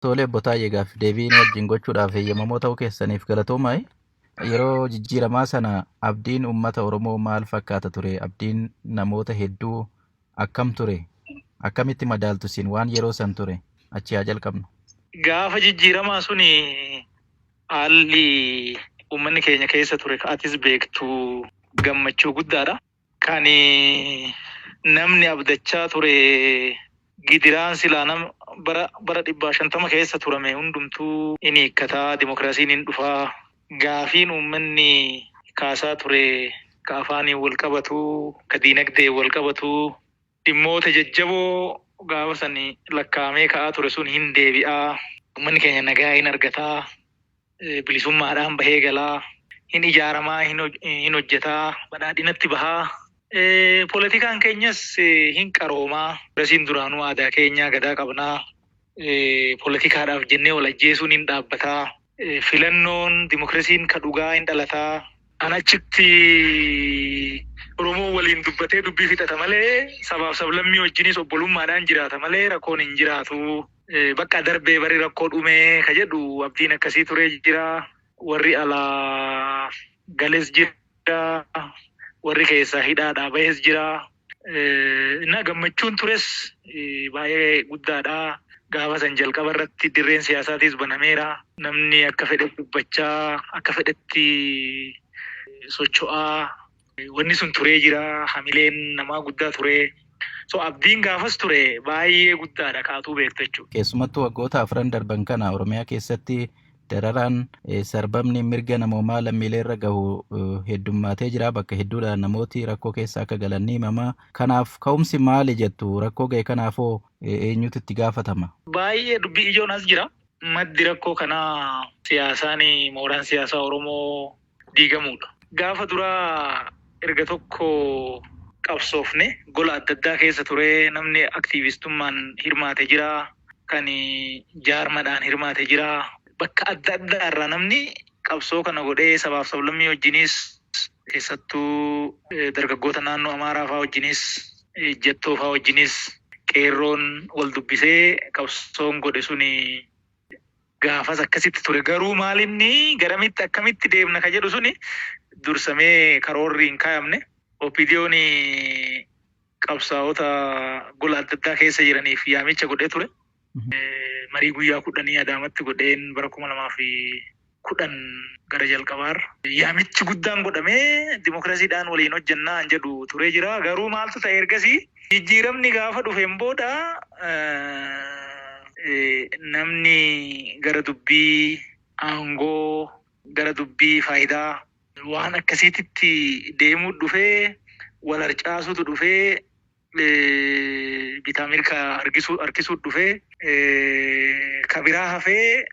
Tolee botaayee gaaf deebiin wajjin gochuudhaaf eeyyamamoo ta'uu keessaniif galatoomaa. Yeroo jijjiiramaa sana abdiin uummata Oromoo maal fakkaata ture? Abdiin namoota hedduu akkam ture? Akkamitti madaaltu isin waan yeroo san ture? Achi haa jalqabnu. Gaafa jijjiiramaa suni haalli uummanni keenya keessa ture atis beektu gammachuu guddaadha. Kan namni abdachaa ture gidiraan silaa bara 150 keessa turame hundumtuu inni hiikkataa dimokiraasiin hin dhufaa. Gaafiin uummanni kaasaa ture ka afaaniin wal qabatu, ka diinagdee wal qabatu, dhimmoota jajjaboo gaafa sani lakkaa'amee ka'aa ture sun hin deebi'aa. Uummanni keenya nagaa hin argataa, bilisummaadhaan bahee galaa, hin ijaaramaa, hin hojjetaa, badhaadhinatti bahaa. Poolitikaan keenyas hin qaroomaa. Rasiin duraanuu aadaa keenyaa gadaa qabnaa. Poolitikaadhaaf jennee wal ajjeesuun hin dhaabbataa. Filannoon dimokiraasiin ka dhugaa hin dhalataa. An achitti Oromoo waliin dubbatee dubbii fixata malee sabaaf sablammii wajjinis obbolummaadhaan jiraata malee rakkoon hin jiraatu. Bakka darbee bari rakkoo dhumee ka jedhu abdiin akkasii turee jira. Warri alaa gales jira. Warri keessaa hidhaadhaa bahes jira. Na gammachuun tures baay'ee guddaadha. Gaafa san jalqaba irratti dirreen siyaasaatis banameera. Namni akka fedhetti dubbachaa, akka fedhetti socho'aa. Wanni sun turee jira. Hamileen namaa guddaa ture. So abdiin gaafas ture baay'ee guddaadha kaatuu beektu jechuudha. Keessumattuu waggoota 4 darban kana Oromiyaa keessatti dararaan sarbamni mirga namoomaa lammiilee irra gahu heddummaatee jira. Bakka hedduudhaan namooti rakkoo keessa akka galan ni himama. Kanaaf ka'umsi maali jettu? Rakkoo ga'e kanaafoo eenyutu itti gaafatama? Baay'ee dubbii ijoon as jira. Maddi rakkoo kanaa mooraan siyaasaa Oromoo diigamuudha. Gaafa duraa erga tokko qabsoofne gola adda addaa keessa ture. Namni aktiivistummaan hirmaate jira. Kan jaarmadhaan hirmaate jira. Bakka adda addaa irraa namni qabsoo kana godhee sabaaf sablammii wajjinis keessattuu dargaggoota naannoo Amaaraa fa'aa wajjinis jettoo fa'aa wajjinis qeerroon wal dubbisee qabsoon godhe suni gaafas akkasitti ture. Garuu maalinni garamitti akkamitti deemna ka jedhu suni dursamee karoorri hin kaayamne. OPDO'n qabsaa'ota gola adda addaa keessa jiraniif yaamicha godhee ture. Marii guyyaa 10 Adaamatti godheen bara 2010 gara jalqabaarra. Yaamichi guddaan godhamee dimokiraasiidhaan waliin hojjannaa jedhu turee jira. Garuu maaltu ta'e ergasii jijjiiramni gaafa dhufeen booda namni gara dubbii aangoo, gara dubbii faayidaa waan akkasiitti deemuu dhufee wal harcaasutu dhufee bitaa mirga harkisuu dhufee ka biraa hafee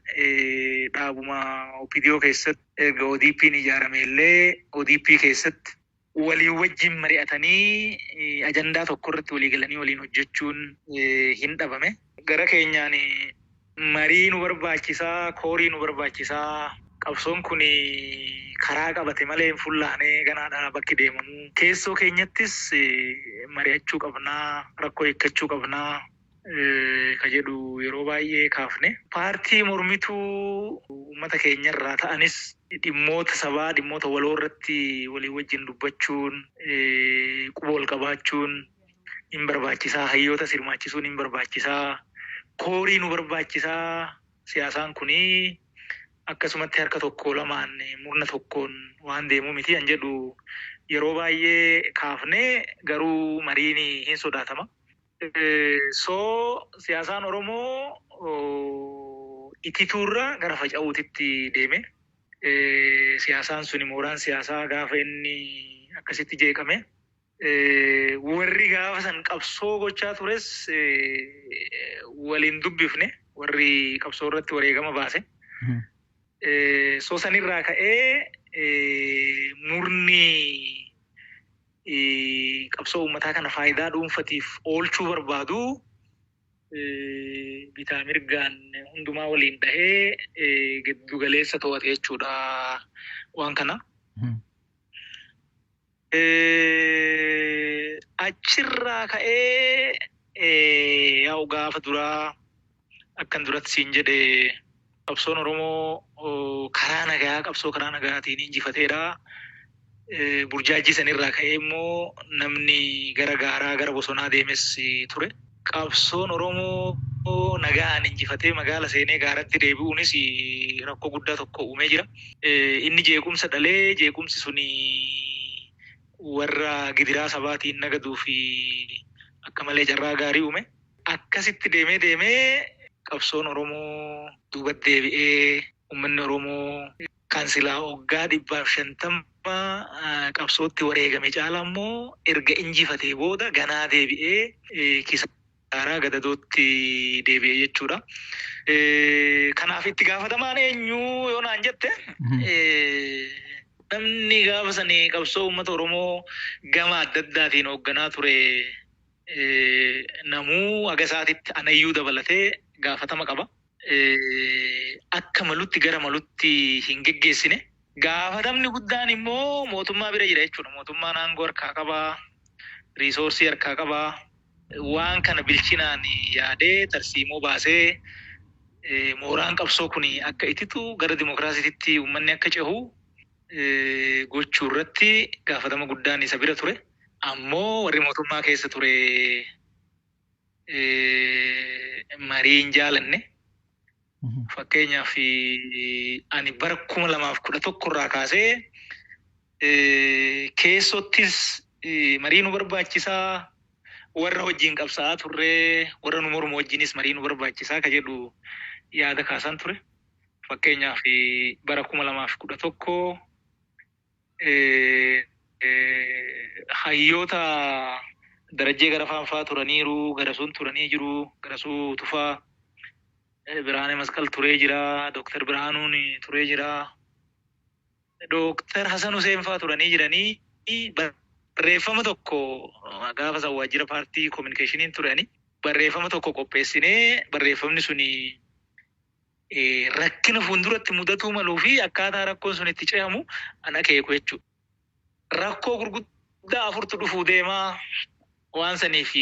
dhaabuma OPDO keessatti erga ODP'n ijaarame illee ODP keessatti walii wajjin mari'atanii ajandaa tokko irratti walii galanii waliin hojjechuun hin dhabame. Gara keenyaan marii nu barbaachisaa, koorii nu barbaachisaa. Qabsoon kun karaa qabate malee hin fullaanee ganaadhaa bakki deemamu. Keessoo keenyattis mari'achuu qabnaa, rakkoo hiikkachuu qabnaa ka jedhu yeroo baay'ee kaafne. Paartii mormituu uummata keenya irraa ta'anis dhimmoota sabaa, dhimmoota waloo irratti walii wajjin dubbachuun, quba wal qabaachuun hin barbaachisaa. Hayyootas hirmaachisuun hin barbaachisaa. Koorii nu barbaachisaa. Siyaasaan kunii akkasumatti harka tokko lamaan murna tokkoon waan deemuu miti an jedhu yeroo baay'ee kaafne. Garuu mariin hin sodaatama. Siyaasaan Oromoo itituurra gara faca'uutitti deeme. Siyaasaan suni mooraan siyaasaa gaafa inni akkasitti jeeqame. Warri gaafa san qabsoo gochaa tures waliin dubbifne. Warri qabsoo irratti wareegama baase. Sanirraa ka'ee murni qabsoo uummataa kana faayidaa dhuunfatiif oolchuu barbaadu bitaa mirgaan hundumaa waliin dhahee giddu galeessa to'ate jechuudha waan kana. Achirraa ka'ee gaafa duraa akkan duratti siin jedhe qabsoon Oromoo karaa nagaa qabsoo karaa nagaatiin injifateedha. Burjaajii sanirraa ka'ee immoo namni gara gaaraa gara bosonaa deemes ture. Qabsoon Oromoo nagaan injifatee magaala seenee gaaratti deebi'uunis rakkoo guddaa tokko uumee jira. Inni jeequmsa dhalee jeequmsi suni warra gidiraa sabaatiin nagaduu fi akka malee carraa gaarii uume. Akkasitti deemee qabsoon Oromoo duubatti deebi'ee uummanni Oromoo kan silaa waggaa 150 qabsootti wareegame caala immoo erga injifatee booda ganaa deebi'ee kisaaraa gadadootti deebi'ee jechuudha. Kanaaf itti gaafatamaan eenyu yoo naan jette namni gaafa sanii qabsoo uummata Oromoo gama adda addaatiin hoogganaa ture namuu agasaatitti anayyuu dabalatee gaafatama qaba. Akka malutti gara malutti hin geggeessine. Gaafatamni guddaan immoo mootummaa bira jira jechuudha. Mootummaan aangoo harkaa qabaa, riisoorsii harkaa qabaa. Waan kana bilchinaan yaadee tarsiimoo baasee mooraan qabsoo kun akka ititu gara dimokiraasiitti uummanni akka cehu gochuu irratti gaafatama guddaan isa bira ture. Ammoo warri mootummaa keessa ture marii hin jaalanne. Fakkeenyaaf ani bara 2011 irraa kaasee keessottis marii nu barbaachisaa, warra wajjin qabsaa'aa turre, warra nu mormu wajjinis marii nu barbaachisaa ka jedhu yaada kaasan ture. Fakkeenyaaf bara 2011 hayyoota darajjee gara faanfaa turaniiru, garasuun turanii jiru, garasuu tufaa. Biraanee Masqal turee jira, Dooktar Biraanuun turee jira, Dooktar Hasan Huseen fa'aa turanii jiranii barreeffama tokko gaafa san waajjira paartii koominikeeshiniin turanii barreeffama tokko qopheessinee barreeffamni suni rakkina fuulduratti mudatuu maluu fi akkaataa rakkoon sun itti ce'amu ana keeku jechuudha. Rakkoo gurguddaa 4 dhufuu deemaa waan saniif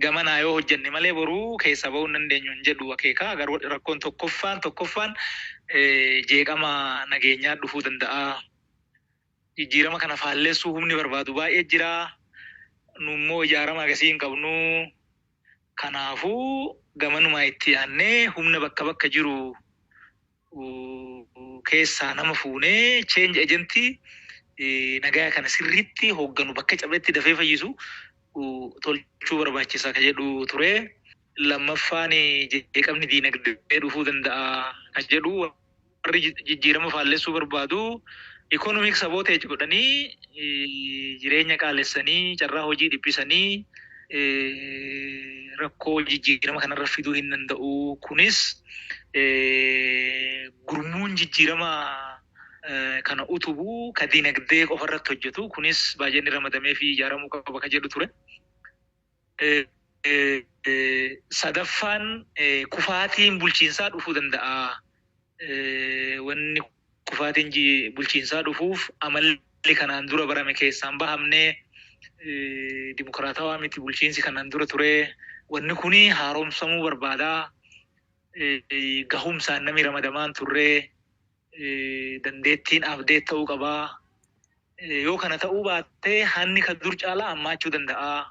gamanaa yoo hojjenne malee boruu keessa ba'uu hin dandeenyu hin jedhu akeekaa. Garuu rakkoon tokkoffaan jeeqama nageenyaa dhufuu danda'a. Jijjiirama kana faalleessuu humni barbaadu baay'ee jira. Nu immoo ijaarama agasii hin qabnu. Kanaafuu gamanuma itti yaannee humna bakka jiru keessaa nama fuunee change agentii nagaa kana sirriitti hoogganu bakka cabeetti dafee fayyisu tolchuu barbaachisaa ka jedhu ture. Lammaffaan jeeqamni diinagdee dhufuu danda'a ka jedhu warri jijjiirama faalleessuu barbaadu economic sabotage godhanii jireenya qaalessanii carraa hojii dhiphisanii rakkoo jijjiirama kanarra fiduu hin danda'u. Kunis gurmuun jijjiirama kana utubuu ka diinagdee qofarratti hojjetu. Kunis baay'inni ramadamee fi ijaaramuu qaba ka jedhu ture. Sadaffaan kufaatiin bulchiinsaa dhufuu danda'a. Wanni kufaatiin bulchiinsaa dhufuuf amalli kanaan dura barame keessaan bahamnee dimokiraatawaa miti bulchiinsi kanaan dura ture. Wanni kuni haaromsamuu barbaadaa. Gahumsaan namni ramadamaan turre dandeettiin abdeet ta'uu qabaa. Yoo kana ta'uu baattee hanni kan dur caalaa hammaachuu danda'a.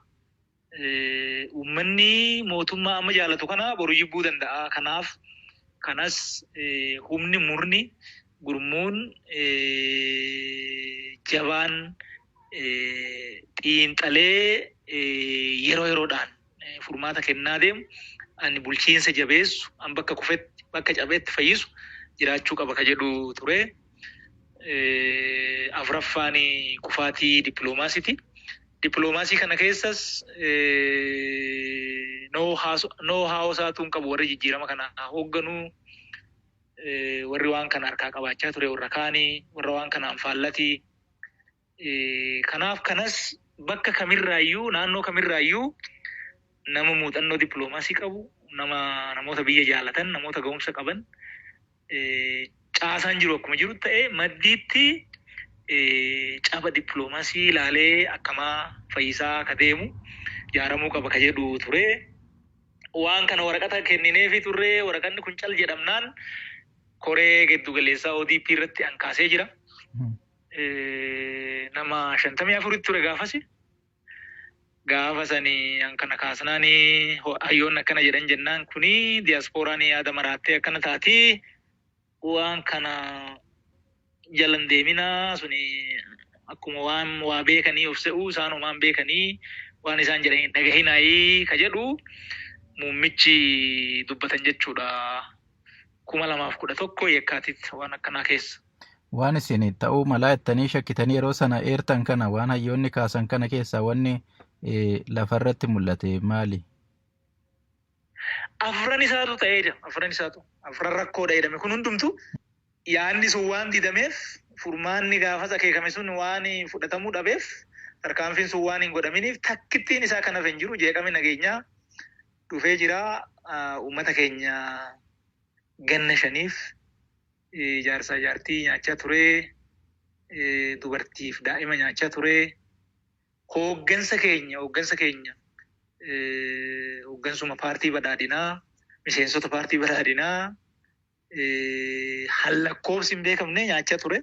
Uummanni mootummaa amma jaalatu kana boru jibbuu danda'a. Kanaaf kanas humni murni gurmuun jabaan xiinxalee yeroodhaan furmaata kennaa deemu ani bulchiinsa jabeessu an bakka kufetti bakka cabeetti fayyisu jiraachuu qaba ka jedhu ture. Afuraffaan kufaatii dippiloomaasiiti. Dippiloomaasii kana keessas noo haawosaatuun qabu warri jijjiirama kana hoogganuu. Warri waan kana harkaa qabaachaa ture warra kaanii, warra waan kanaan faallati. Kanaaf kanas bakka kamirraayyuu naannoo kamirraayyuu nama muuxannoo dippiloomaasii qabu, namoota biyya jaalatan, namoota ga'umsa qaban caasaan jiru akkuma jiru ta'ee maddiitti caba dippiloomaasii ilaalee akkamaa fayyisaa ka deemu ijaaramuu qaba ka jedhu ture. waan kana waraqata kennineefi turree waraqanni kun cal jedhamnaan koree giddu galeessaa ODP irratti ankaasee jira. Nama 54 ture gaafasi. Gaafa sanii an kana kaasnaanii hayyoon akkana jedhan jennaan kuni diyaaspooraan yaada maraattee akkana taatii waan kana jalan deeminaa suni akkuma waan waa beekanii of se'uu isaanumaan beekanii waan isaan jedhan hin dhagahinaayii ka jedhu muummichi dubbatan jechuudha 2011 yakkaatitti waan akkanaa keessa. Waan isin ta'uu malaa jettanii shakkitanii yeroo sana eertan kana waan hayyoonni kaasan kana keessaa wanni lafarratti mul'ate maali? Afran isaatu ta'ee jira. Afran rakkoodha jedhame kun hundumtu yaadni sun waan didameef furmaanni gaafas akeekame sun waan fudhatamuu dhabeef tarkaanfiin sun waan hin godhaminiif takkittiin isaa kanaaf hin jiru jeeqame nageenyaa dhufee jira. Uummata keenya ganna 5 jaarsaa jaartii nyaachaa ture, dubartiif daa'ima nyaachaa ture. Hooggansa keenya hooggansuma paartii badhaadhinaa, miseensota paartii badhaadhinaa hallakkoofsi hin beekamne nyaachaa ture.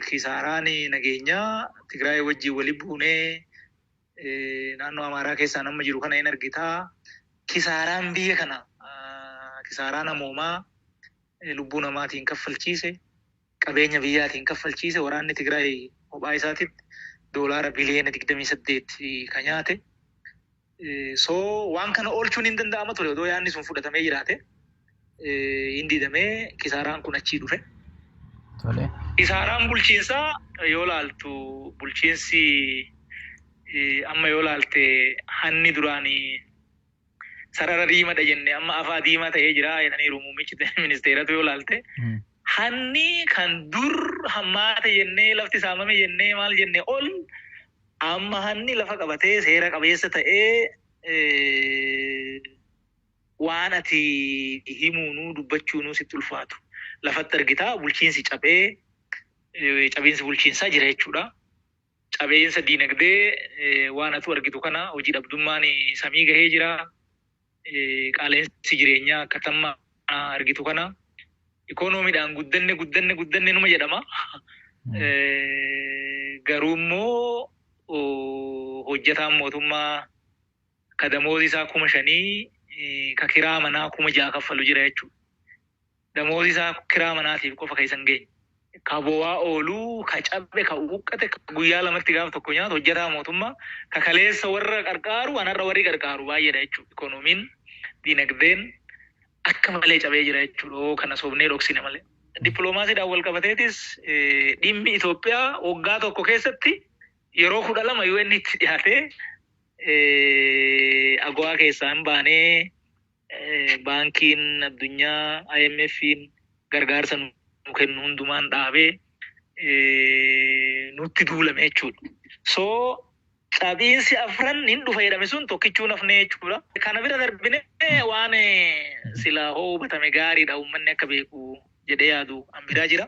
Kisaaraan nageenyaa Tigraay wajjin wali buunee naannoo Amaaraa keessaa nama jiru kana hin argitaa. Kisaaraan biyya kana kisaaraa namoomaa lubbuu namaatiin kaffalchiise, qabeenya biyyaatiin kaffalchiise waraanni Tigraay kophaa isaatitti $28 biliyoona kan nyaate. Waan kana oolchuun hin danda'ama ture odoo yaadni sun fudhatamee jiraate. Hin didamee kisaaraan kun achii dhufe. Kisaaraan bulchiinsaa yoo laaltu bulchiinsi amma yoo laalte hanni duraanii sarara diimaadha jenne amma afaa diimaa ta'ee jira jedhaniiru muummichi ministeeratu yoo laalte. Hanni kan dur hammaate jennee lafti saamame jennee maal jennee ol amma hanni lafa qabatee seera qabeessa ta'ee waan ati himuunuu dubbachuunuu sitti ulfaatu. Lafatti argitaa bulchiinsi cabee cabiinsi bulchiinsaa jira jechuudha. Cabeensa diinagdee waan atu argitu kana hojii dhabdummaan samii gahee jira. Qaaleensi jireenyaa akkatamma argitu kana. Ikoonomiidhaan guddanne numa jedhama. Garuu immoo hojjetaan mootummaa ka damoozi isaa 5,000 ka kiraa manaa 6,000 kaffalu jira jechuudha. Damoozi isaa kiraa manaatiif qofa kan isan geenye. Ka bo'aa ooluu, ka cabbe, ka uqqate, ka guyyaa lamatti gaafa tokko nyaatu hojjetaa mootummaa ka kaleessa warra qarqaaru anarra warri qarqaaru baay'eedha jechuudha. Ikoonomiin diinagdeen akka malee cabee jira jechuudha. Kana soofnee dhoksine malee. Dippiloomaasiidhaan wal qabateetis dhimmi Itoophiyaa waggaa tokko keessatti yeroo 12 UN itti dhiyaatee agwaa keessaa hin baanee baankiin addunyaa IMF'n gargaarsa nu kennu hundumaan dhaabee nutti duulame jechuudha. Cabiinsi afran hin dhufa jedhame sun tokkichuun hafne jechuudha. Kana bira darbine waan silaa hubatame gaariidha uummanni akka beeku jedhee yaadu an biraa jira.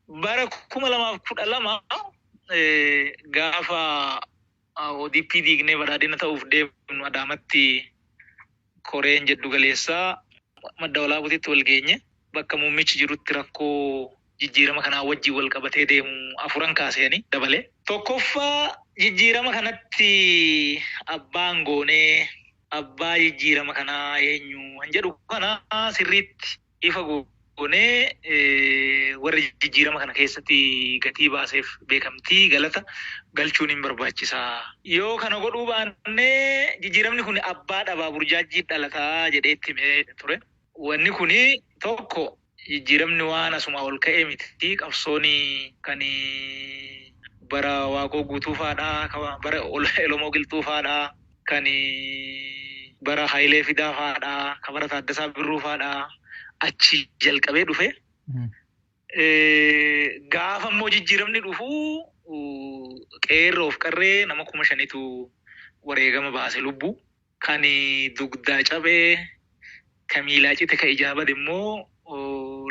Bara 2012 gaafa ODP diignee badhaadhina ta'uuf deemnu Adaamatti koreen jeddu galeessaa madda walaabutitti wal geenye bakka muummichi jirutti rakkoo jijjiirama kanaa wajjin wal qabatee deemu 4 kaasanii dabalee. Tokkoffaa jijjiirama kanatti abbaan goonee abbaa jijjiirama kanaa eenyu han jedhu kana sirriitti ifa goonee warra jijjiirama kana keessatti gatii baaseef beekamtii galata galchuun hin barbaachisaa. Yoo kana godhuu baannee jijjiiramni kun abbaa dhabaa burjaajii dhalataa jedhee itti himee ture. Wanni kun tokko jijjiiramni waan asuma ol ka'ee miti qabsooni kan bara waaqoo guutuu faadhaa, bara Olomoo Qilxuu faadhaa, kan bara Hayilee Fidaa faadhaa, kan bara Taaddasaa Birruu faadhaa achi jalqabee dhufe. Gaafa immoo jijjiiramni dhufu qeerroof qarree nama 5,000tu wareegama baase lubbuu. Kan dugdaa cabee, kan miilaa cite, kan ijaa bade immoo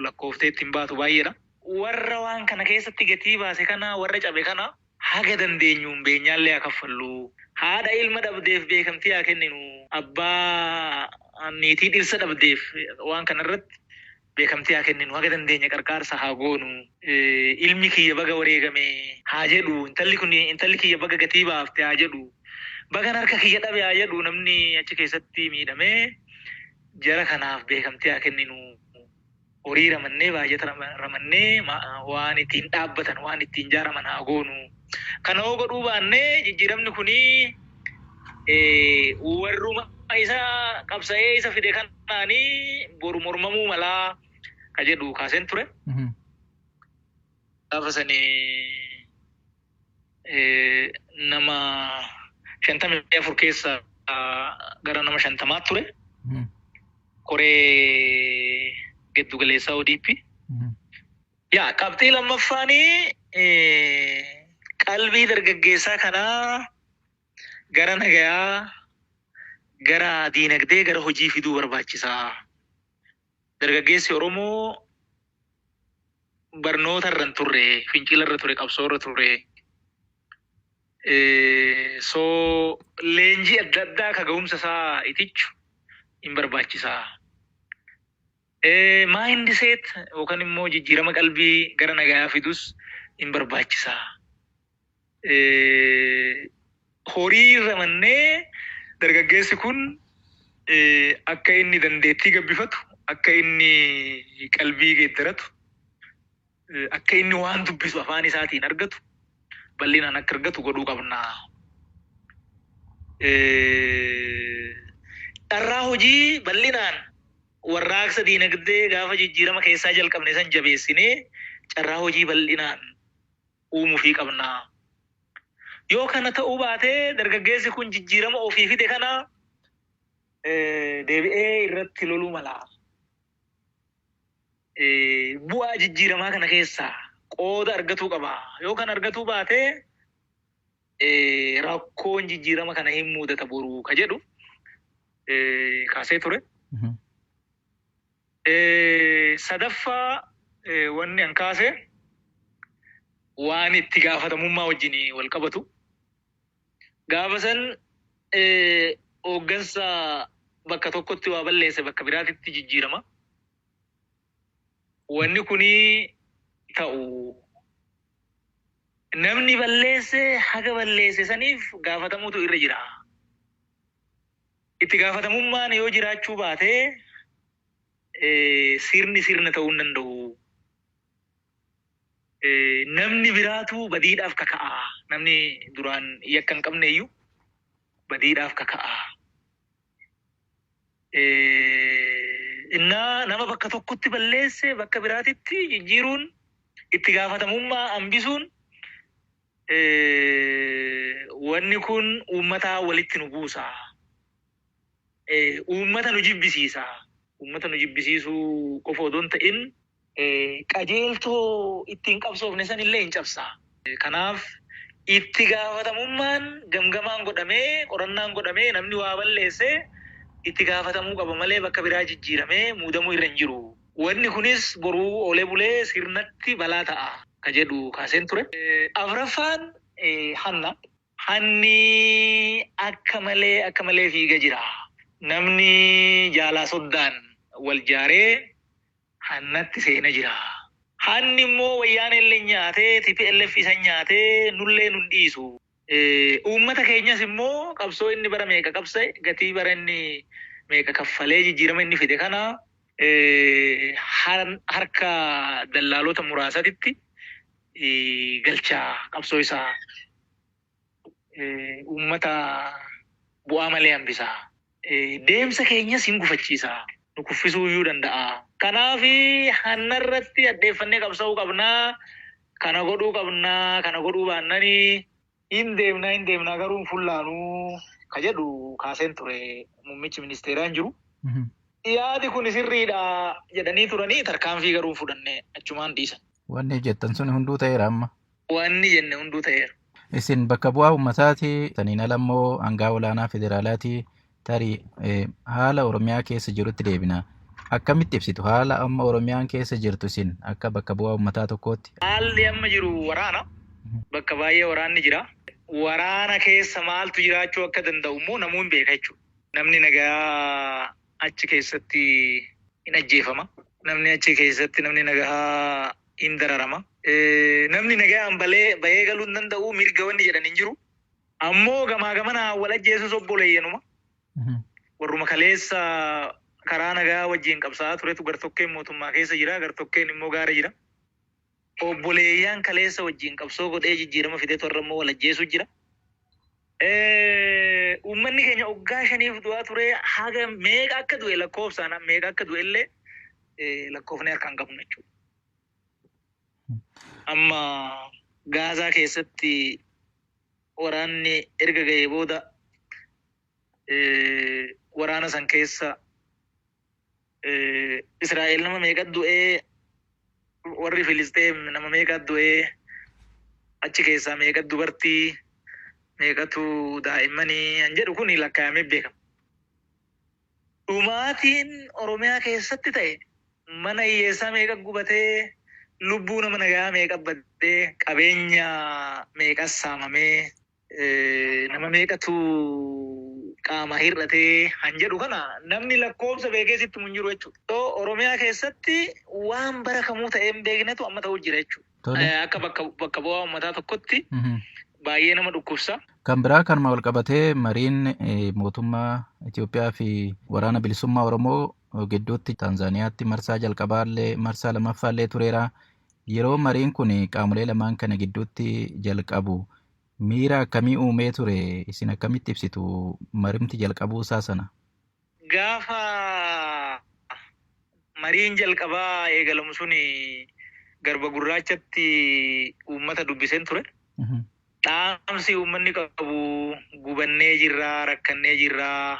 lakkooftee ittiin baatu baay'eedha. Warra waan kana keessatti gatii baase kana warra cabe kana haga dandeenyuun beenyaallee haa kaffallu. Haadha ilma dhabdeef beekamtii haa kenninu. abbaa niitii dhirsa dhabdeef waan kanarratti beekamtii haa kenninu haga dandeenya qarqaarsa haa goonu ilmi kiyya baga wareegame haa jedhu intalli kiyya baga gatii baafte haa jedhu bagan harka kiyya dhabe haa jedhu namni achi keessatti miidhamee jara kanaaf beekamtii haa kenninu horii ramannee baay'ata ramannee waan ittiin dhaabbatan waan ittiin jaaraman haa goonu kana hoo godhuu baannee jijjiiramni kunii warruma isa qabsa'ee isa fide kanaanii boru mormamuu malaa ka jedhu kaaseen ture. Gaafa sanii nama 54 keessa gara nama 50 ture. Koree giddu galeessaa ODP. Yaa qabxii lammaffaanii qalbii dargaggeessaa kanaa gara nagayaa gara diinagdee gara hojii fiduu barbaachisaa. Dargaggeessi Oromoo barnoota irra turre, fincila irra ture, qabsoo irra ture. Leenjii adda addaa ka ga'umsa isaa itichu hin barbaachisaa. Mindset yookaan immoo jijjiirama qalbii gara nagayaa fidus hin barbaachisaa. Horii ramannee dargaggeessi kun akka inni dandeettii gabbifatu, akka inni qalbii geeddaratu, akka inni waan dubbisu afaan isaatiin argatu, bal'inaan akka argatu godhuu qabna. Dharraa hojii bal'inaan warraaqsa diinagdee gaafa jijjiirama keessaa jalqabne san jabeessinee carraa hojii bal'inaan uumuufii qabna. Yoo kana ta'uu baatee dargaggeessi kun jijjiirama ofii fide kana deebi'ee irratti loluu mala. Bu'aa jijjiiramaa kana keessaa qooda argatuu qaba. Yoo kana argatuu baatee rakkoon jijjiirama kana hin mudata boru ka jedhu kaasee ture. Sadaffaa wanni an kaase waan itti gaafatamummaa wajjin wal qabatu. Gaafa san hooggansa bakka tokkotti waa balleesse bakka biraatitti jijjiirama. Wanni kunii ta'u namni balleesse haga balleesse saniif gaafatamuutu irra jira. Itti gaafatamummaan yoo jiraachuu baatee sirni sirna ta'uu hin danda'u. Namni biraatu badiidhaaf kaka'a. Namni duraan yakka hin qabne iyyuu badiidhaaf kaka'a. Innaa nama bakka tokkotti balleesse bakka biraatitti jijjiiruun itti gaafatamummaa hambisuun wanni kun uummataa walitti nu buusa. Uummata nu jibbisiisa. Uummata nu jibbisiisuu qofa odoo hin ta'in qajeeltoo ittiin qabsoofne san illee hin cabsa. Kanaaf itti gaafatamummaan gamgamaan godhamee qorannaan godhamee namni waa balleesse itti gaafatamuu qaba malee bakka biraa jijjiiramee muudamuu irra hin jiru. Wanni kunis boruu oolee bulee sirnatti balaa ta'a ka jedhu kaaseen ture. Afraffaan hanna. Hanni akka malee fiiga jira. Namni jaalaa soddaan wal jaaree hannatti seena jira. Hanni immoo wayyaan illee nyaatee TPLF isa nyaatee nullee nun dhiisu. Uummata keenyas immoo qabsoo inni bara meeqa qabsa'e gatii bara inni meeqa kaffalee jijjiirama inni fide kana harka dallaalota muraasatitti galchaa qabsoo isaa uummata bu'aa malee hambisaa. Deemsa keenyas hin gufachiisa. Nu kuffisuu iyyuu danda'a. Kanaaf hannarratti addeeffannee qabsa'uu qabnaa. Kana godhuu qabnaa. Kana godhuu baannanii hin deemnaa garuu fullaanuu ka jedhu kaaseen ture muummichi ministeeraan jiru. Yaadi kun sirriidha jedhanii turanii tarkaanfii garuu fudhannee achumaan dhiisan. Wanni jettan sun hunduu ta'eera amma. Wanni jenne hunduu ta'eera. Isin bakka bu'aa uummataati taniin alammoo hangaa olaanaa federaalaati tarii haala Oromiyaa keessa jirutti deebina. Akkamitti ibsitu haala amma Oromiyaan keessa jirtu isin akka bakka bu'aa uummataa tokkootti? Haalli amma jiru waraana. Bakka baay'ee waraanni jira. Waraana keessa maaltu jiraachuu akka danda'u immoo namuu hin beeka jechuudha. namni nagaa achi keessatti hin ajjeefama. Namni achi keessatti namni nagaa hin dararama. Namni nagaan bahee galuu hin danda'u mirga wanni jedhan hin jiru. Ammoo gamaa gamana wal ajjeesus obboleeyyanuma. Warruma kaleessa karaa nagaa wajjin qabsaa'aa turetu gartokkeen mootummaa keessa jira, gartokkeen immoo gaara jira. Obboleeyyan kaleessa wajjin qabsoo godhee jijjiirama fideetu har'a immoo wal ajjeesuu jira. Uummanni keenya waggaa 5 du'aa ture haga meeqa akka du'e lakkoofsaan meeqa akka du'e illee lakkoofnee harkaan qabnu jechuudha. Amma Gaazaa keessatti waraanni erga ga'ee booda waraana san keessa Israa'el nama meeqa du'ee warri Filisxeem nama meeqa du'ee achi keessaa meeqa dubartii meeqatu daa'immanii an jedhu kun lakkaa'amee beekama. Dhumaatiin Oromiyaa keessatti ta'e mana hiyyeessaa meeqa gubatee lubbuu nama nagaa meeqa baddee qabeenya meeqa saamamee nama meeqatu qaama hir'atee han jedhu kana namni lakkoofsa beekee sitti mun jiru jechuudha. Oromiyaa keessatti waan bara kamuu ta'ee hin beeknetu amma ta'uu jira jechuudha. Akka bakka bu'aa uummataa tokkotti baay'ee nama dhukkubsa. Kan biraa kanuma wal qabatee mariin mootummaa Itoophiyaa fi waraana bilisummaa Oromoo gidduutti Taanzaaniyaatti marsaa jalqabaallee marsaa lammaffaallee tureera. Yeroo mariin kun qaamolee lamaan kana gidduutti jalqabu miira akkamii uumee ture isin akkamitti ibsitu marimti jalqabuu isaa sana? Gaafa mariin jalqabaa eegalamu sun garba gurraachatti uummata dubbiseen ture. Dhaamsi uummanni qabu gubannee jirraa rakkannee jirraa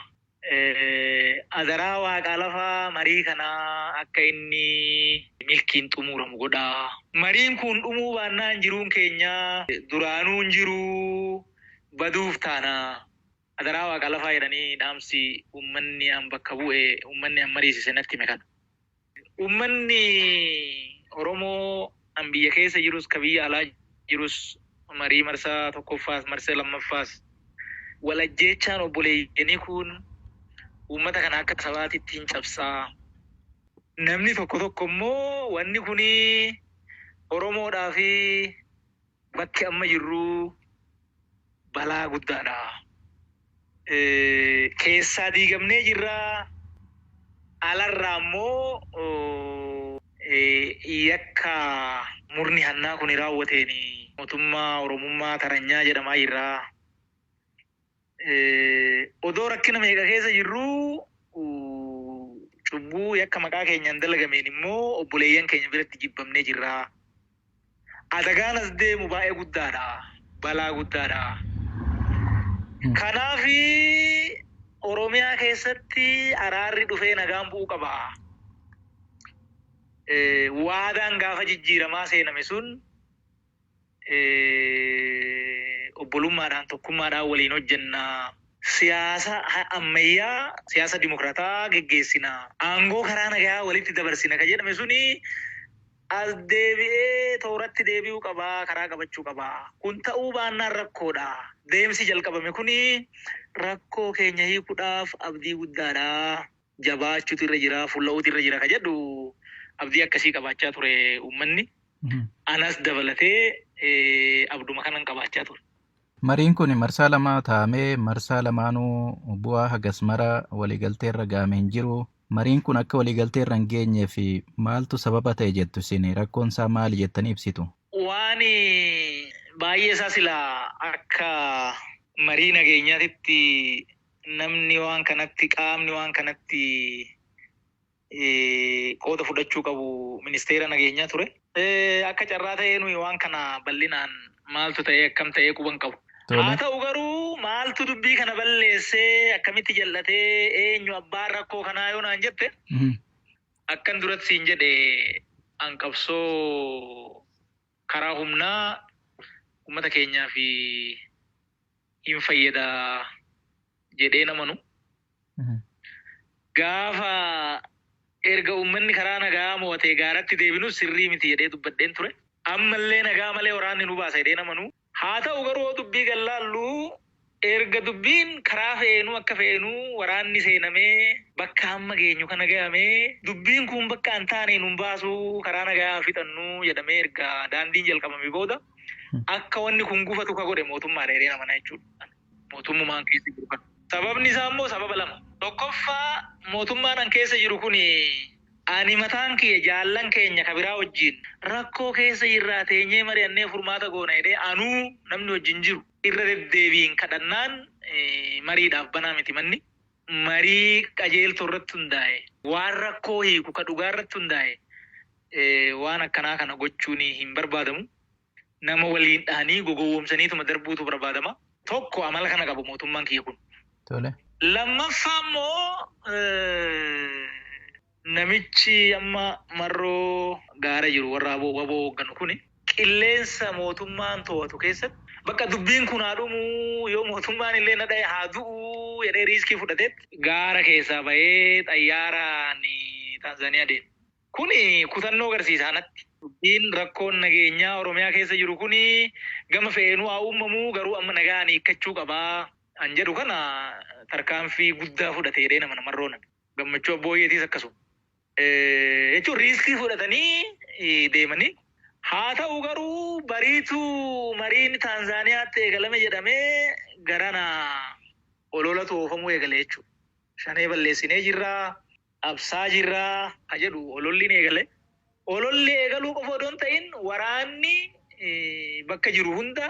adaraa waaqaa lafaa marii kanaa akka inni milkiin xumuramu godhaa. Mariin kun dhumuu baannaan jiruun keenya duraanuu hin jiru baduuf taana. Adaraa waaqaa lafaa jedhanii dhaamsi uummanni an bakka bu'e uummanni an mariisise natti hime kana. Uummanni Oromoo an biyya keessa jirus ka biyya alaa jirus marii marsaa tokkoffaas marsaa lammaffaas wal ajjeechaan obboleeyyanii kun uummata kana akka sabaatitti hin cabsaa. Namni tokko immoo wanni kuni Oromoodhaa fi bakki amma jirru balaa guddaadha. Keessaa diigamnee jirra. Alarraa immoo yakka murni hannaa kun raawwateen mootummaa Oromummaa taranyaa jedhamaa jirra. Odoo rakkina meeqa keessa jirru cubbuu yakka maqaa keenyaan dalagameen immoo obboleeyyan keenya biratti jibbamnee jirra. Adagaan as deemu baay'ee guddaadha. Balaa guddaadha. Kanaaf Oromiyaa keessatti araarri dhufee nagaan bu'uu qaba. Waadaan gaafa jijjiiramaa seename sun obbolummaadhaan tokkummaadhaan waliin hojjenna. Siyaasa ammayyaa siyaasa dimokraataa geggeessina. Aangoo karaa nagaa walitti dabarsina ka jedhame suni as deebi'ee tooratti deebi'uu qabaa, karaa qabachuu qabaa. Kun ta'uu baannaan rakkoodha. Deemsi jalqabame kuni rakkoo keenya hiikuudhaaf abdii guddaadha. Jabaachuutu irra jira, fulla'uutu irra jira ka jedhu abdii akkasii qabaachaa ture uummanni. Anas dabalatee abduma kanan qabaachaa ture. Mariin kun marsaa lama taa'amee marsaa lamaanuu bu'aa hagas mara waliigaltee irra gaame hin jiru. Mariin kun akka waliigaltee irra hin geenyee fi maaltu sababa ta'e jettu isin rakkoon isaa maali jettanii ibsitu? Waan baay'ee isaa silaa akka marii nageenyaatitti namni waan kanatti qaamni waan kanatti qooda fudhachuu qabu ministeera nageenyaa ture. Akka carraa ta'ee nuyi waan kana bal'inaan maaltu ta'ee akkam ta'ee quban qabu. Haa ta'u garuu maaltu dubbii kana balleessee akkamitti jal'atee eenyu abbaan rakkoo kanaa yoo naan jette akkan duratti siin jedhe an qabsoo karaa humnaa uummata keenyaa fi hin fayyada jedhee namanu. Gaafa erga uummanni karaa nagaa mo'atee gaaratti deebinu sirrii miti jedhee dubbadheen ture. Ammallee nagaa malee waraanni nu baasa jedhee namanu. Haa ta'u garuu dubbii gallaallu Erga dubbiin karaa fe'eenuu akka fe'eenuu waraanni seenamee bakka amma geenyu kana gahamee dubbiin kun bakka hin taaneen hin baasuu karaa nagaa fixannuu jedhamee erga daandiin jalqabame booda akka wanni kun gufatu ka godhe mootummaa dheeree nama jechuudha. Mootummaan keessa jiru kana. Sababni isaa immoo sababa lama. Tokkoffaa mootummaan an keessa jiru kun ani mataan kiyya jaallan keenya ka biraa wajjin rakkoo keessa jirraa teenyee mari'annee furmaata goona jedhee anuu namni wajjin jiru. Irra deddeebiin kadhannaan mariidhaaf banaa miti manni. Marii qajeeltoo irratti hundaa'e waan rakkoo hiiku ka dhugaa irratti hundaa'e waan akkanaa kana gochuun hin barbaadamu. Nama waliin dhahanii gogowwomsaniituma darbuutu barbaadama. Tokko amala kana qabu mootummaan kiyya kun. Lammaffaa immoo namichi amma marroo gaara jiru warra waboo hoogganu kuni qilleensa mootummaan to'atu keessatti bakka dubbiin kun haa dhumu yoo mootummaan illee na dhahe haa du'u jedhee riiskii fudhatetti gaara keessaa bahee xayyaaraan Taanzaaniyaa deema. Kuni kutannoo agarsiisa natti. Dubbiin rakkoon nageenyaa Oromiyaa keessa jiru kuni gama fe'eenuu haa uumamu garuu amma nagaan hiikkachuu qabaa. An jedhu kana tarkaanfii guddaa fudhatee nama namarroo nan. Gammachuu abbooyyeetiis akkasuma. Jechuun riiskii fudhatanii deemanii. Haa ta'u garuu bariituu mariin Taanzaaniyaatti eegalame jedhamee garana ololatu oofamuu eegale jechuudha. Shanee balleessinee jirraa, absaa jirraa ha jedhu ololliin eegale. Ololli eegaluu qofa odoo hin ta'in waraanni bakka jiru hunda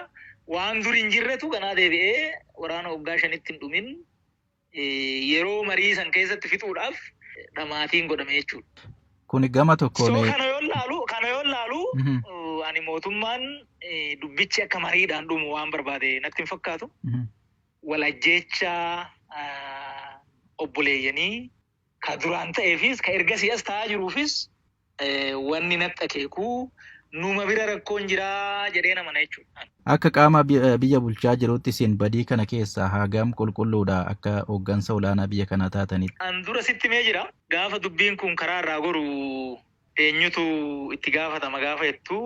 waan dur hin jirretu kanaa deebi'ee waraana waggaa 5 hin dhumin yeroo marii san keessatti fixuudhaaf dhamaatiin godhame jechuudha. Kuni gama tokkoon kana yoo laalu ani mootummaan dubbichi akka mariidhaan dhumu waan barbaade natti hin fakkaatu. Walajjecha obboleeyyanii ka duraan ta'eefis ka ergasii as ta'aa jiruufis wanni natti akeeku numa bira rakkoon jiraa jedhee nama na jechuudha. Akka qaama biyya bulchaa jirutti isin badii kana keessaa hagam qulqulluudha akka hooggansa olaanaa biyya kana taatanitti. An dura sitti mee jira gaafa dubbiin kun karaa irraa goru eenyutu itti gaafatama gaafa jettu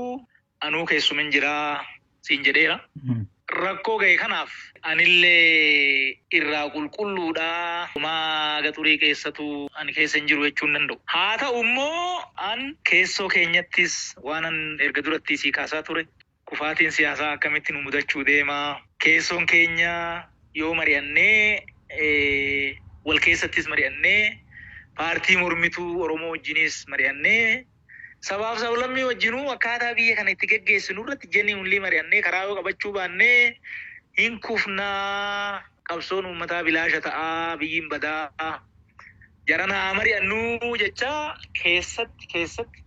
anuu keessumin jiraa siin jedheera. Rakkoo ga'e kanaaf anillee irraa qulqulluudha. Maa gaxurii keessatu ani keessa hin jiru jechuun danda'u. Haa ta'u immoo an keessoo keenyattis waan an erga duratti sii kaasaa ture. Kufaatiin siyaasaa akkamitti nu mudachuu deema. Keessoon keenya yoo mari'annee wal keessattis mari'annee paartii mormituu Oromoo wajjinis mari'annee sabaaf sablammii wajjinuu akkaataa biyya kana itti geggeessinu irratti jenni hunlii mari'annee karaa yoo qabachuu baannee hin kufnaa qabsoon uummataa bilaasha ta'aa biyyiin badaa jaranaa mari'annuu jecha keessatti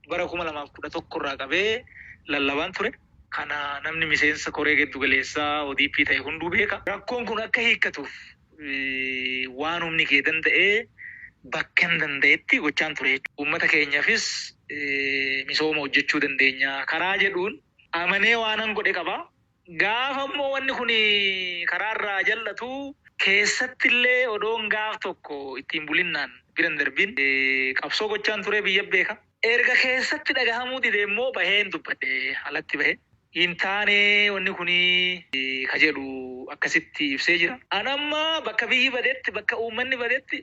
bara 2011 irraa qabee lallabaan ture. Kana namni miseensa koree giddu galeessaa ODP ta'e hunduu beeka. Rakkoon kun akka hiikkatuuf waan humni kee danda'ee bakka hin danda'etti gochaan ture. Uummata keenyaafis misooma hojjechuu dandeenya. Karaa jedhuun amanee waanan godhe qaba. Gaafa immoo wanni kun karaa irraa jallatu keessatti illee odoon gaaf tokko ittiin bulinnaan biran darbin qabsoo gochaan ture biyya beeka. Erga keessatti dhagahamuu dide immoo baheen dubbadhe alatti bahe. Hin taane wanni kun ka jedhu akkasitti ibsee jira. Anamma bakka biyyi badetti bakka uummanni badetti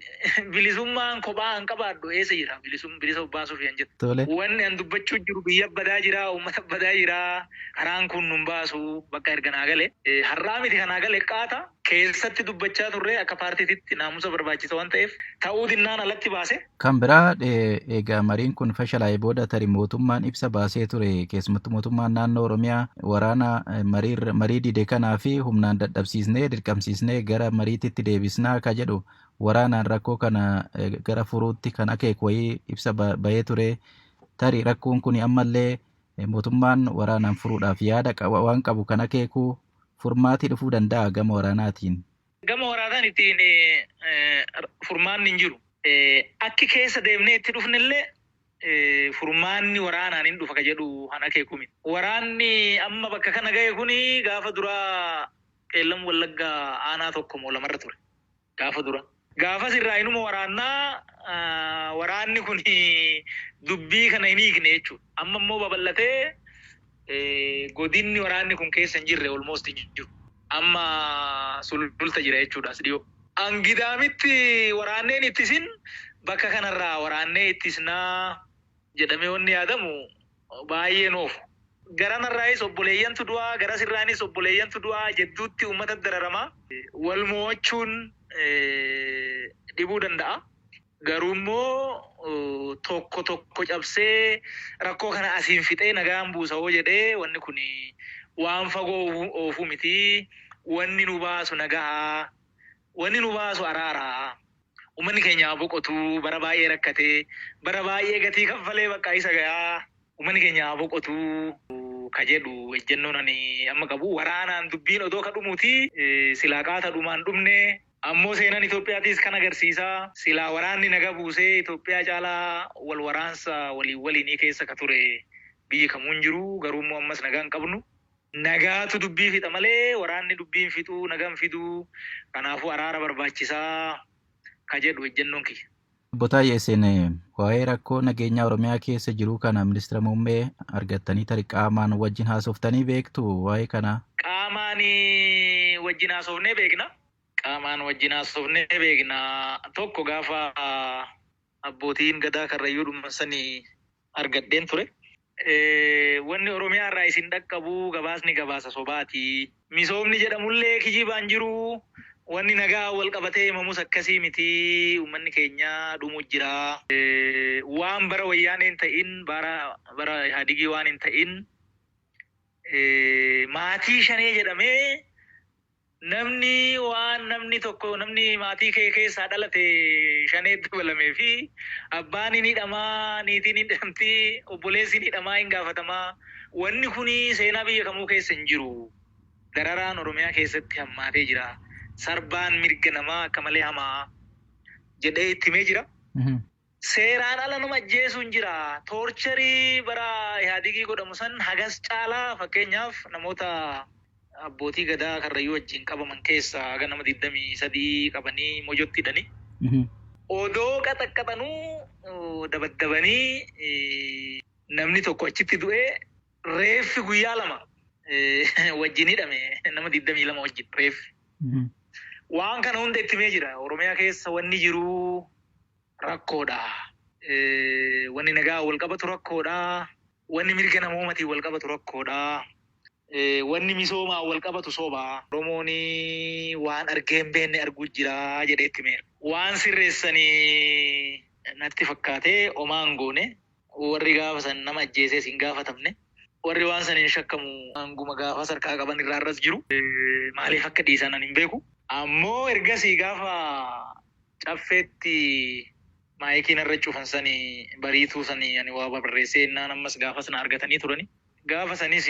bilisummaan kophaa hin qabaadhu eessa jira bilisa baasuuf yan jedhu. Wanni an dubbachuu jiru biyya badaa jira uummata badaa jira karaan kun nun baasu bakka erga naa gale. Har'aa miti kanaa gale qaata keessatti dubbachaa turre akka paartiititti naamusa barbaachisa waan ta'eef ta'uu dinnaan alatti baase. Kan biraa egaa mariin kun fashalaa'ee booda tarii mootummaan ibsa baasee ture keessumattuu mootummaan naannoo Oromiyaa waraana marii dide kanaa fi humnaan dadhabsiisnee dirqamsiisnee gara mariititti deebisnaa ka jedhu waraanaan rakkoo kana gara furuutti kan akeeku wayii ibsa bahee ture. Tarii rakkoon kun ammallee mootummaan waraanaan furuudhaaf yaada waan qabu kan akeeku furmaatii dhufuu danda'a gama waraanaatiin. Gama waraanaan ittiin furmaanni hin jiru. Akki keessa deemnee itti dhufnillee furmaanni waraanaan hin dhufa ka jedhu han akeeku miti. Waraanni amma bakka kana ga'e kuni gaafa duraa qeellam wallaggaa aanaa tokko moo lamarra ture. Gaafa dura. Gaafas irraa inuma waraannaa waraanni kuni dubbii kana hin hiikne jechuudha. Amma immoo babal'atee godinni waraanni kun keessa hin jirre almost hin jiru. amma sululta jira jechuudha dhiyoo. Angidaamitti waraanneen ittisin bakka kanarraa waraannee ittisnaa jedhamee wanni yaadamu baay'een oofu. Garanarraayis obboleeyyantu du'aa, garasirraanis obboleeyyantu du'aa jedduutti uummata dararamaa. Wal mo'achuun dhibuu danda'a. Garuu immoo tokko tokko cabsee rakkoo kana asiin fixee nagaan buusawoo jedhee wanni kun waan fagoo oofuu miti. Wanni nu baasu nagaa, wanni nu baasu araaraa. Uummanni keenya boqotu bara baay'ee rakkatee, bara baay'ee gatii kaffalee bakka isa gayaa. Uummanni keenya boqotu ka jedhu ejjennoon ani amma qabu. Waraanaan dubbiin odoo ka dhumuuti silaa qaata dhumaan dhumne. Ammoo seenaan Itoophiyaatis kan agarsiisaa. Silaa waraanni naga buusee Itoophiyaa caalaa wal waraansa waliinii keessa ka ture biyyi kamuu hin jiru. Garuu immoo ammas nagaa hin qabnu. Nagaatu dubbii fixa malee waraanni dubbiin fixu nagaan fidu. Kanaafuu araara barbaachisaa ka jedhu ejjennoon kiyya. Obbo Taayyee Seen waa'ee rakkoo nageenyaa Oromiyaa keessa jiru kana ministeera muummee argattanii tarii qaamaan wajjin haasoftanii beektu waa'ee kana? Qaamaan wajjin haasofnee beekna. Qaamaan wajjin haasofnee beekna. Tokko gaafa abbootiin gadaa karrayyuu dhumansanii argadheen ture. Wanni Oromiyaa irraa isin dhaqqabu gabaasni gabaasa sobaati. Misoomni jedhamullee kijibaan jiru. Wanni nagaa wal qabatee himamus akkasii miti. Uummanni keenya dhumuu jira. Waan bara wayyaan hin ta'in, bara Ihaadigii waan hin ta'in, maatii shanee jedhamee namni tokko namni maatii kee keessaa dhalate shanee dabalamee fi abbaan ni hidhamaa, niitiin ni hidhamti, obboleessi ni hidhamaa hin gaafatamaa. Wanni kuni seenaa biyya kamuu keessa hin jiru. Dararaan Oromiyaa keessatti hammaatee jira. Sarbaan mirga namaa akka malee hamaa jedhee itti himee jira. Seeraan ala nama ajjeesuun jira. Toorcharii bara Ihaadigii godhamu san hagas caalaa fakkeenyaaf namoota abbootii gadaa karrayyuu wajjin qabaman keessaa haga nama 23 qabanii mojotti hidhanii. Odoo qaxaqqaxanuu dabaddabanii namni tokko achitti du'ee reeffi guyyaa 2 wajjin hidhame nama 22 wajjin reeffi. Waan kana hunda itti himee jira. Oromiyaa keessa wanni jiru rakkoodha. Wanni nagaa wal qabatu rakkoodha. Wanni mirga namoomatiin wal qabatu rakkoodha. Wanni misoomaa wal qabatu soba. Oromoon waan argee hin beekne arguu jira jedhee itti himeera. Waan sirreessanii natti fakkaatee omaan goone warri gaafa san nama ajjeesees hin gaafatamne. Warri waan saniin shakkamu hanguma gaafa sarkaa qaban irraarras jiru. Maaliif akka dhiisan hin beeku. Ammoo ergasii gaafa caffeetti maayikiin irra cufan sanii bariituu sanii ani waa barreessee innaan ammas gaafa sana argatanii turani. Gaafa sanis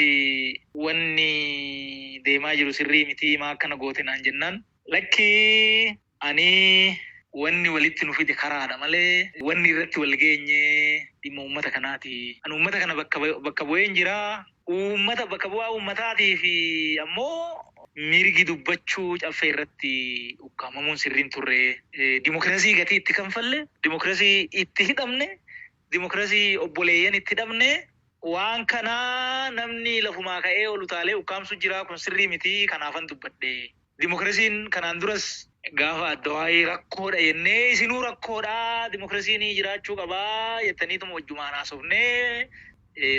wanni deemaa jiru sirrii miti maa akkana goote naan jennaan. Lakkii ani wanni walitti nu fide karaadha malee wanni irratti wal geenye dhimma uummata kanaati. Ani uummata kana bakka bu'een jira. Uummata bakka bu'aa uummataatii fi ammoo mirgi dubbachuu caffee irratti ukkaamamuun sirriin turre. Dimokiraasii gatii itti kanfalle, dimokiraasii itti hidhamne, dimokiraasii obboleeyyan itti hidhamne. Waan kana namni lafumaa ka'ee ol utaalee ukkaamsu jira kun sirrii miti kanaafan dubbadhe. Dimokiraasiin kanaan duras gaafa adda waa'ee rakkoodha jennee isinuu rakkoodha dimokiraasiin jiraachuu qabaa jettaniituma wajjumaan haasofnee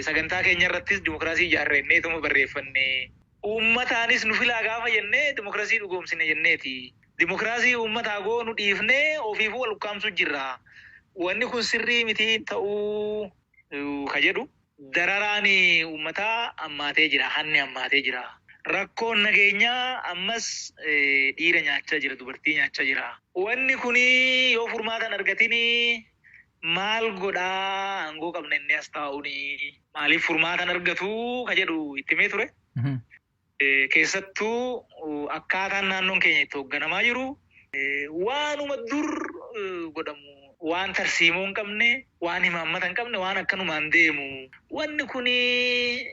sagantaa keenya irrattis dimokiraasii ijaarrenneetuma barreeffanne. Uummataanis nu filaa gaafa jennee dimokiraasii dhugoomsine jenneeti. Dimokiraasii uummataa goonu dhiifnee ofiifuu wal ukkaamsu jirra. Wanni kun sirrii miti ta'uu ka jedhu. Dararaan uummataa ammaatee jira. Hanni ammaatee jira. Rakkoon nageenyaa ammas dhiira nyaachaa jira. Dubartii nyaachaa jira. Wanni kuni yoo furmaatan argatini maal godhaa aangoo qabna inni as taa'uuni. Maaliif furmaatan argatu ka jedhu itti himee ture. Keessattuu akkaataan naannoon keenya itti hoogganamaa jiru. Waanuma dur godhamu. Waan tarsiimoo hin qabne, waan himaammata hin qabne, waan akkanumaan deemu. Wanni kuni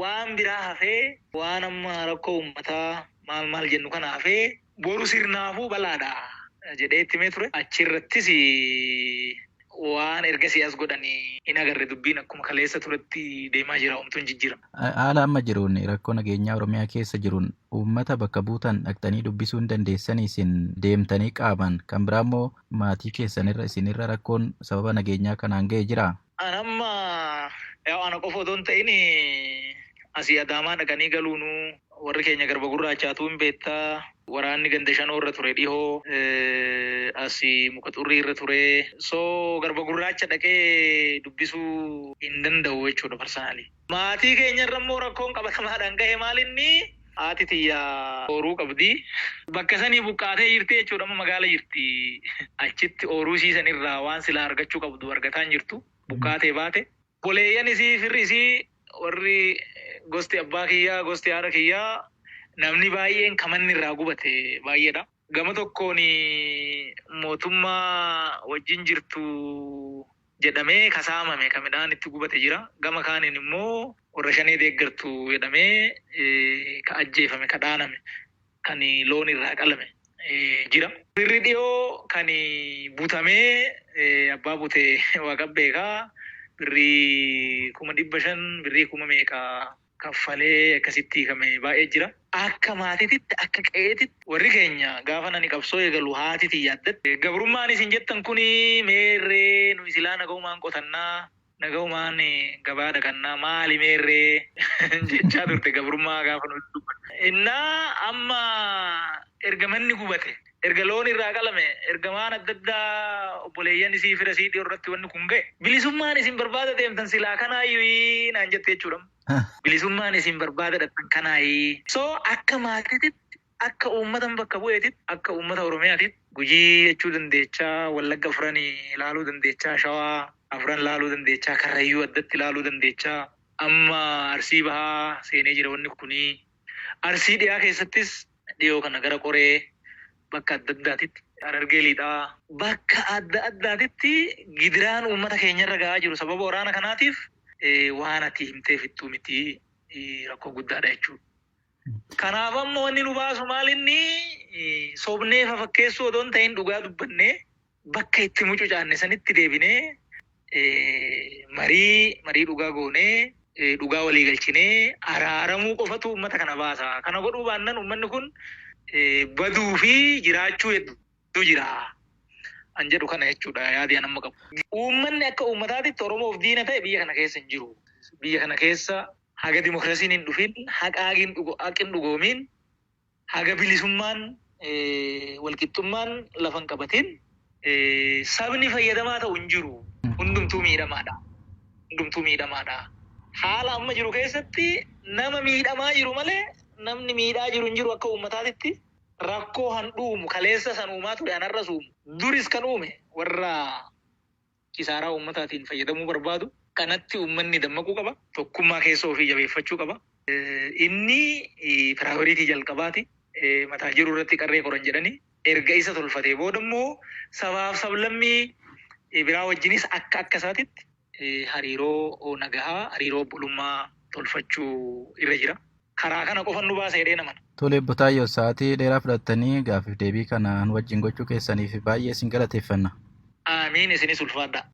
waan biraa hafee, waan amma rakkoo uummataa maal jennu kana hafee, boru sirnaafuu balaadha jedhee itti himee ture. Achirrattis waan ergasii as godhanii hin agarre dubbiin akkuma kaleessa turetti deemaa jira homtuun jijjiirama. Haala amma jiruun rakkoo nageenyaa Oromiyaa keessa jiruun uummata bakka buutan dhaqxanii dubbisuu hin dandeessanii isin deemtanii qaaman kan biraa immoo maatii keessanirra isinirra rakkoon sababa nageenyaa kanaan ga'e jiraa? An amma ana qofa otoo hin ta'in asii Adaamaa dhaqanii galuunu warri keenya garba gurraachaatu hin beektaa. Waraanni ganda shanoo irra ture dhihoo asii muka xurrii irra ture. So garba gurraacha dhaqee dubbisuu hin danda'u jechuudha parsanaalii. Maatii keenya irra immoo rakkoon qabatamaadhaan ga'e maalinni haati tiyyaa ooruu qabdi. Bakka sanii buqqaatee jirti jechuudha amma magaala jirti. Achitti ooruu siisan irraa waan silaa argachuu qabdu argataa hin jirtu. Buqqaatee baate. Boleeyyan isii firri isii warri gosti abbaa kiyyaa gosti haadha kiyyaa namni baay'een kamanni irraa gubate baay'eedha. Gama tokkoon mootummaa wajjin jirtu jedhamee kasaamame kan midhaan itti gubate jira. Gama kaaniin immoo warra shanee deeggartu jedhamee ka ajjeefame ka dhaaname kan loon irraa qalame jira. Birri dhiyoo kan butamee abbaa butee waaqan beekaa birrii 500,000 birrii 1,000 kaffalee akkasitti kame baay'ee jira. Akka maatiitti akka qe'eetitti warri keenya gaafa nani qabsoo eegalu haatiitti yaaddatti. Gabrummaan isin jettan kuni meerree nu silaa nagaumaan qotannaa nagaumaan gabaa dhaqannaa maali meerree jechaa turte gabrummaa gaafa nu dubbanne. Innaa amma erga manni gubate erga loon irraa qalame ergamaan adda addaa obboleeyyan isii fira isii dhiyoo irratti wanni kun ga'e. Bilisummaan isin barbaada deemtan silaa kanaayyuu naan jette jechuudha. Bilisummaan isin barbaada dhattan kanaayi. So akka maatiitti akka uummatan bakka bu'eetitti akka uummata Oromiyaatitti Gujii jechuu dandeechaa Wallagga Afran ilaaluu dandeechaa Shawaa Afran ilaaluu dandeechaa Karrayyuu addatti ilaaluu dandeechaa amma Arsii Bahaa seenee jira wanni kunii. Arsii dhiyaa keessattis dhiyoo kana gara Qoree bakka adda addaatitti Harargee Lixaa bakka adda addaatitti gidiraan uummata keenyarra ga'aa jiru sababa waraana kanaatiif waan ati himtee fixxuu miti rakkoo guddaadha jechuudha. Kanaaf ammoo wanni nu baasu maalinni sobnee fakkeessuu odoo hin ta'in dhugaa dubbannee bakka itti mucucaanne sanitti deebinee marii dhugaa goonee dhugaa walii galchinee araaramuu qofatu uummata kana baasa. Kana godhuu baannan uummanni kun baduu fi jiraachuu hedduu jira. An jedhu kana jechuudha yaadii an amma qabu. Uummanni akka uummataatitti Oromoof diina ta'e biyya kana keessa hin jiru. Biyya kana keessa haga dimokiraasiin hin dhufin, haqin dhugoomin, haga bilisummaan walqixxummaan lafa hin qabatin sabni fayyadamaa ta'u hin jiru. Hundumtuu miidhamaadha. Haala amma jiru keessatti nama miidhamaa jiru malee namni miidhaa jiru hin jiru akka uummataatitti. Rakkoo handhuumu kaleessa san uumaa ture anarra suumu. Duris kan uume warra kisaaraa uummataatiin fayyadamuu barbaadu. Kanatti uummanni dammaquu qaba. Tokkummaa keessa ofii jabeeffachuu qaba. Inni piraayoriitii jalqabaati. Mataa jiru irratti qarree qoran jedhanii erga isa tolfatee booda immoo sabaaf sablammii biraa wajjinis akka isaatitti hariiroo nagahaa, hariiroo obbulummaa tolfachuu irra jira. Karaa kana qofa nu baasa jedhee naman. Tole Butaayyoo sa'aatii dheeraa fudhattanii gaafiif deebii kana wajjin gochuu keessaniif baay'ee isin galateeffanna. Amiin isinis ulfaadha.